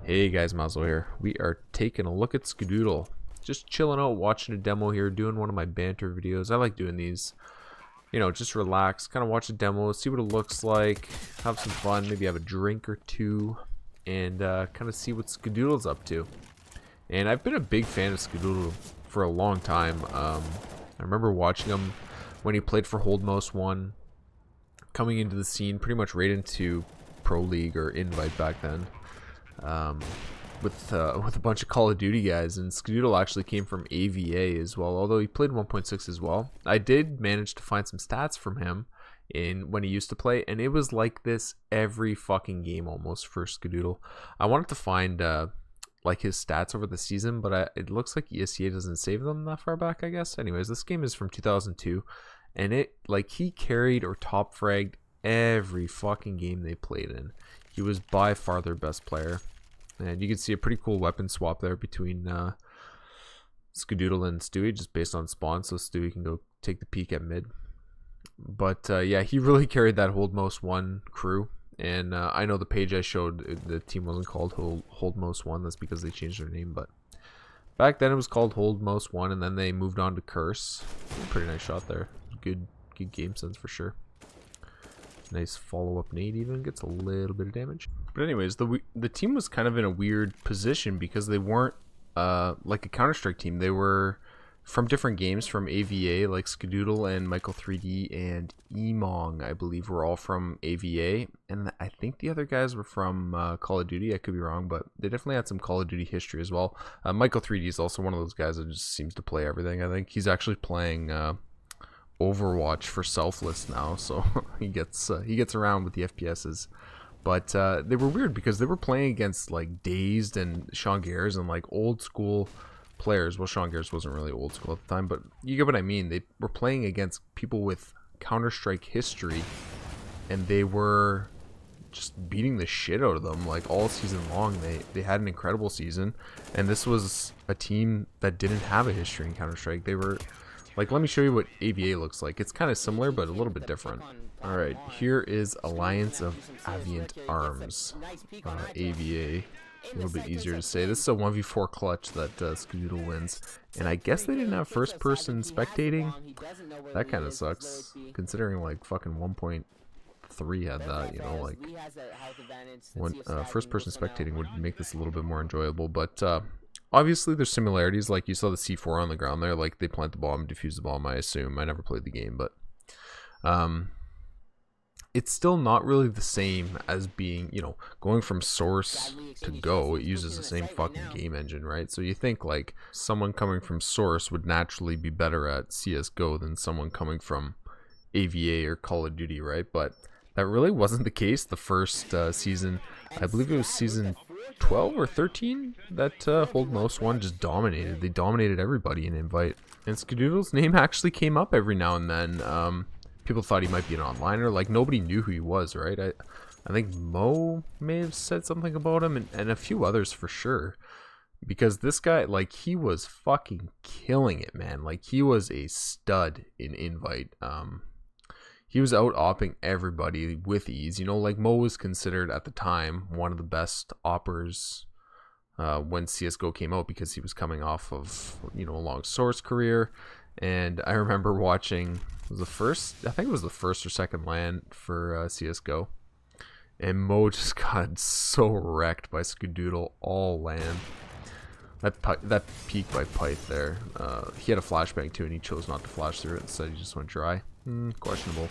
Hey guys, Mazo here. We are taking a look at Skadoodle. Just chilling out, watching a demo here, doing one of my banter videos. I like doing these. You know, just relax, kind of watch a demo, see what it looks like, have some fun, maybe have a drink or two, and kind of see what Skadoodle's up to. And I've been a big fan of Skadoodle for a long time. I remember watching him when he played for Hold Most 1, coming into the scene pretty much right into Pro League or Invite back then. With a bunch of Call of Duty guys, and Skadoodle actually came from AVA as well, although he played 1.6 as well. I did manage to find some stats from him when he used to play, and it was like this every fucking game almost for Skadoodle. I wanted to find like his stats over the season, but it looks like ESEA doesn't save them that far back, I guess. Anyways, this game is from 2002, and he carried or top fragged every fucking game they played in. He was by far their best player. And you can see a pretty cool weapon swap there between Skadoodle and Stewie, just based on spawn, so Stewie can go take the peek at mid. But yeah, he really carried that Hold Most 1 crew. And I know the page I showed, the team wasn't called Hold Most 1, that's because they changed their name. But back then it was called Hold Most 1, and then they moved on to Curse. Pretty nice shot there. Good game sense for sure. Nice follow-up nade, even gets a little bit of damage. But anyways, the team was kind of in a weird position because they weren't like a Counter-Strike team. They were from different games from AVA, like Skadoodle and Michael 3D and Emong, I believe, were all from AVA. And I think the other guys were from Call of Duty. I could be wrong, but they definitely had some Call of Duty history as well. Michael 3D is also one of those guys that just seems to play everything. I think he's actually playing Overwatch for Selfless now, so he gets around with the FPSs. But they were weird because they were playing against like Dazed and Sean Gares and like old school players. Well, Sean Gares wasn't really old school at the time, but you get what I mean. They were playing against people with Counter-Strike history, and they were just beating the shit out of them like all season long. They had an incredible season, and this was a team that didn't have a history in Counter-Strike. They were like, let me show you what AVA looks like. It's kind of similar, but a little bit different. Alright, here is Alliance of Aviant Arms. AVA. A little bit easier to say. This is a 1v4 clutch that Skadoodle wins. And I guess they didn't have first person spectating. That kind of sucks. Considering like fucking 1.3 had that, you know, like first person spectating would make this a little bit more enjoyable. But obviously there's similarities, like you saw the C4 on the ground there, like they plant the bomb, defuse the bomb, I assume. I never played the game, but it's still not really the same as being, you know, going from source to go. It uses the same fucking game engine, right? So you think like someone coming from source would naturally be better at CSGO than someone coming from AVA or Call of Duty, right? But that really wasn't the case the first season. I believe it was season 12 or 13 that Hold Most 1 just dominated. They dominated everybody in Invite. And Skadoodle's name actually came up every now and then. People thought he might be an onliner. Like, nobody knew who he was, right? I think Mo may have said something about him, and a few others for sure. Because this guy, like, he was fucking killing it, man. Like, he was a stud in Invite. He was out-opping everybody with ease. You know, like Mo was considered at the time one of the best oppers when CSGO came out because he was coming off of, you know, a long source career. And I remember watching, I think it was the first or second LAN for CSGO. And Mo just got so wrecked by Skadoodle all LAN. That peak by Pipe there. He had a flashbang too, and he chose not to flash through it. Instead, he just went dry. Questionable.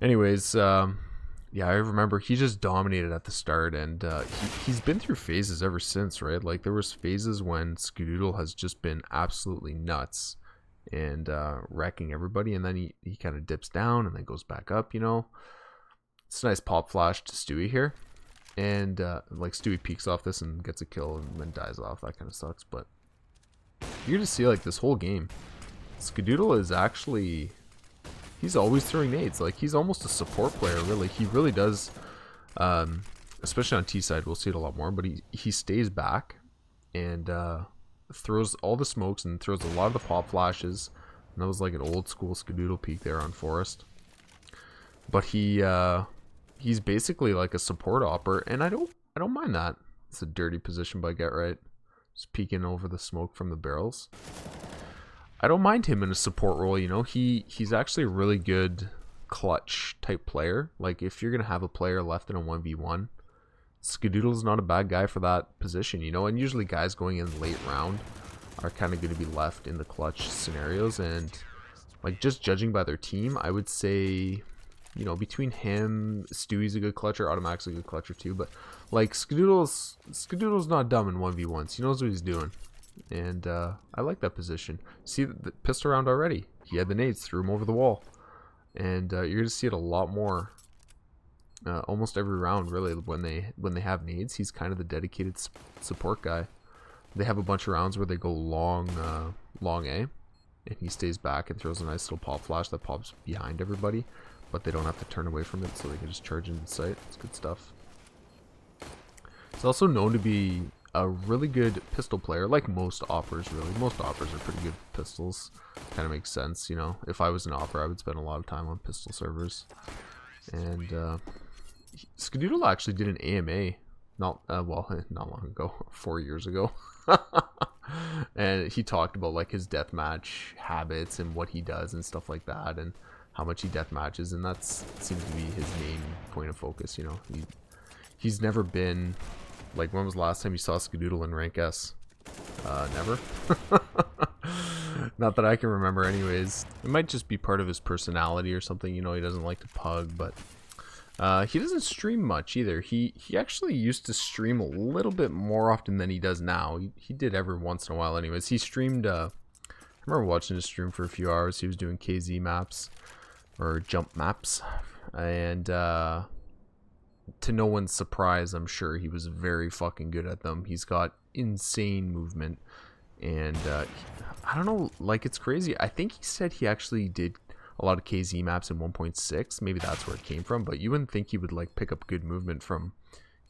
Anyways, yeah, I remember he just dominated at the start, and he's been through phases ever since, right? Like, there was phases when Skadoodle has just been absolutely nuts and wrecking everybody, and then he kind of dips down and then goes back up, you know? It's a nice pop flash to Stewie here. And like Stewie peeks off this and gets a kill and then dies off. That kind of sucks, but you're to see like this whole game, Skadoodle is actually, he's always throwing nades. Like, he's almost a support player, really. He really does, especially on T side, we'll see it a lot more, but he stays back and throws all the smokes and throws a lot of the pop flashes. And that was like an old school Skadoodle peek there on Forest. But he's basically like a support opper, and I don't mind that. It's a dirty position by Get Right. Just peeking over the smoke from the barrels. I don't mind him in a support role, you know. He's actually a really good clutch type player. Like, if you're going to have a player left in a 1v1, Skadoodle's not a bad guy for that position, you know. And usually guys going in late round are kind of going to be left in the clutch scenarios. And, like, just judging by their team, I would say, you know, between him, Stewie's a good clutcher, Automatic's a good clutcher too. But, like, Skadoodle's not dumb in 1v1s. He knows what he's doing. And I like that position. See the pistol round already. He had the nades, threw him over the wall. And you're going to see it a lot more. Almost every round, really, when they have nades. He's kind of the dedicated support guy. They have a bunch of rounds where they go long A. And he stays back and throws a nice little pop flash that pops behind everybody. But they don't have to turn away from it, so they can just charge into sight. It's good stuff. He's also known to be a really good pistol player, like most oppers, really. Most oppers are pretty good pistols. Kind of makes sense, you know. If I was an opper, I would spend a lot of time on pistol servers. And Skadoodle actually did an AMA not long ago, 4 years ago. And he talked about, like, his deathmatch habits and what he does and stuff like that, and how much he deathmatches, and that seems to be his main point of focus, you know. He's never been... Like, when was the last time you saw Skadoodle in rank S? Never. Not that I can remember anyways. It might just be part of his personality or something, you know. He doesn't like to pug, but he doesn't stream much either. He actually used to stream a little bit more often than he does now. He did every once in a while anyways. He streamed, I remember watching his stream for a few hours. He was doing KZ maps, or jump maps, and to no one's surprise, I'm sure he was very fucking good at them. He's got insane movement, and I don't know, like, it's crazy. I think he said he actually did a lot of KZ maps in 1.6. Maybe that's where it came from, but you wouldn't think he would, like, pick up good movement from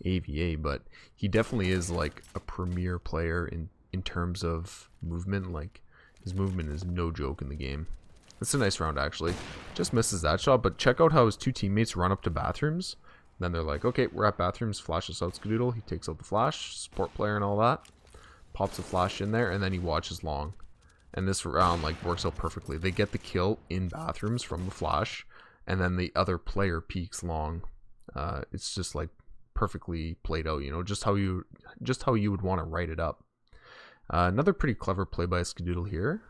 AVA, but he definitely is, like, a premier player in terms of movement. Like, his movement is no joke in the game. It's a nice round, actually. Just misses that shot, but check out how his two teammates run up to bathrooms. Then they're like, okay, we're at bathrooms, flashes out Skadoodle. He takes out the flash, support player and all that. Pops a flash in there, and then he watches long. And this round, like, works out perfectly. They get the kill in bathrooms from the flash, and then the other player peeks long. It's just, like, perfectly played out, you know, just how you would want to write it up. Another pretty clever play by Skadoodle here.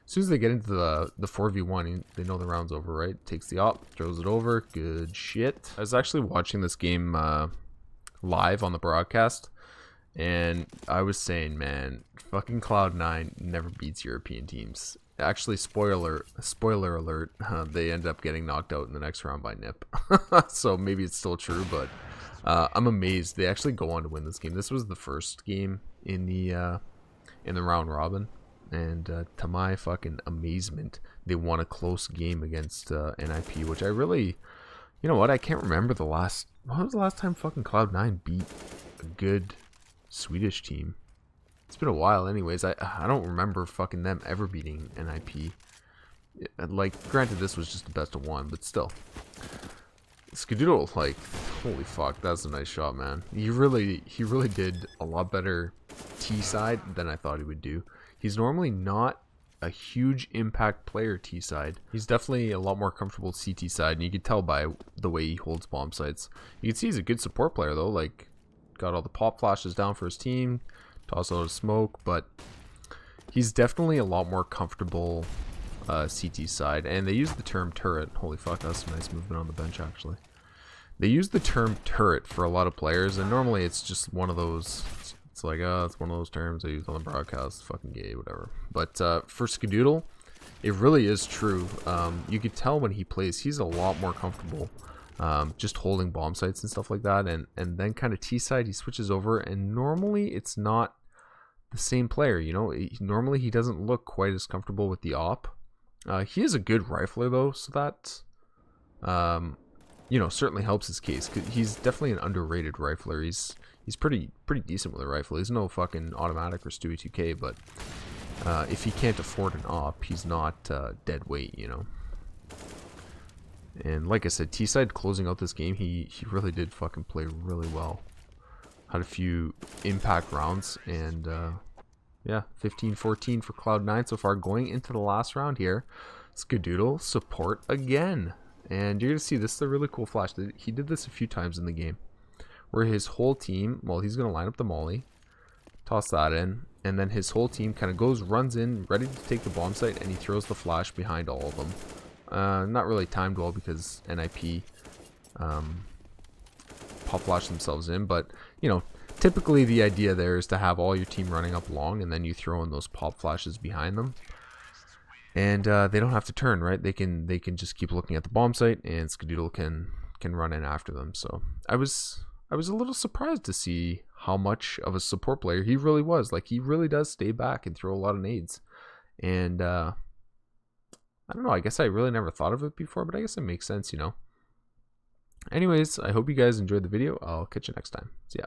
As soon as they get into the 4v1, they know the round's over, right? Takes the op, throws it over. Good shit. I was actually watching this game live on the broadcast, and I was saying, man, fucking Cloud9 never beats European teams. Actually, spoiler alert, they end up getting knocked out in the next round by Nip. So maybe it's still true, but I'm amazed. They actually go on to win this game. This was the first game in the round robin. And to my fucking amazement, they won a close game against NIP, which I really, you know what, I can't remember when was the last time fucking Cloud9 beat a good Swedish team? It's been a while anyways. I don't remember fucking them ever beating NIP. Like, granted, this was just the best of one, but still. Skadoodle, like, holy fuck, that's a nice shot, man. He really did a lot better T side than I thought he would do. He's normally not a huge impact player T side. He's definitely a lot more comfortable CT side, and you can tell by the way he holds bomb sites. You can see he's a good support player though, like, got all the pop flashes down for his team, toss out a smoke, but he's definitely a lot more comfortable CT side. And they use the term turret. Holy fuck, that's some nice movement on the bench actually. They use the term turret for a lot of players, and normally it's just one of those, it's like, it's one of those terms I use on the broadcast, fucking gay, whatever. But for Skadoodle, it really is true. You could tell when he plays, he's a lot more comfortable just holding bomb sites and stuff like that. And then kind of T side, he switches over, and normally it's not the same player, you know. Normally he doesn't look quite as comfortable with the op. He is a good rifler though, so that you know, certainly helps his case. 'Cause he's definitely an underrated rifler. He's pretty decent with a rifle. He's no fucking automatic or Stewie 2K, but if he can't afford an op, he's not dead weight, you know. And like I said, T-side closing out this game, he really did fucking play really well. had a few impact rounds, and yeah, 15-14 for Cloud9 so far. Going into the last round here, Skadoodle support again. And you're going to see this is a really cool flash. He did this a few times in the game, where his whole team, well, he's going to line up the molly, toss that in, and then his whole team kind of runs in, ready to take the bomb site, and he throws the flash behind all of them. Not really timed well because NIP pop flash themselves in, but, you know, typically the idea there is to have all your team running up long, and then you throw in those pop flashes behind them. And they don't have to turn, right? They can just keep looking at the bomb site, and Skadoodle can run in after them. So I was a little surprised to see how much of a support player he really was. Like, he really does stay back and throw a lot of nades. And I don't know, I guess I really never thought of it before, but I guess it makes sense, you know. Anyways, I hope you guys enjoyed the video. I'll catch you next time. See ya.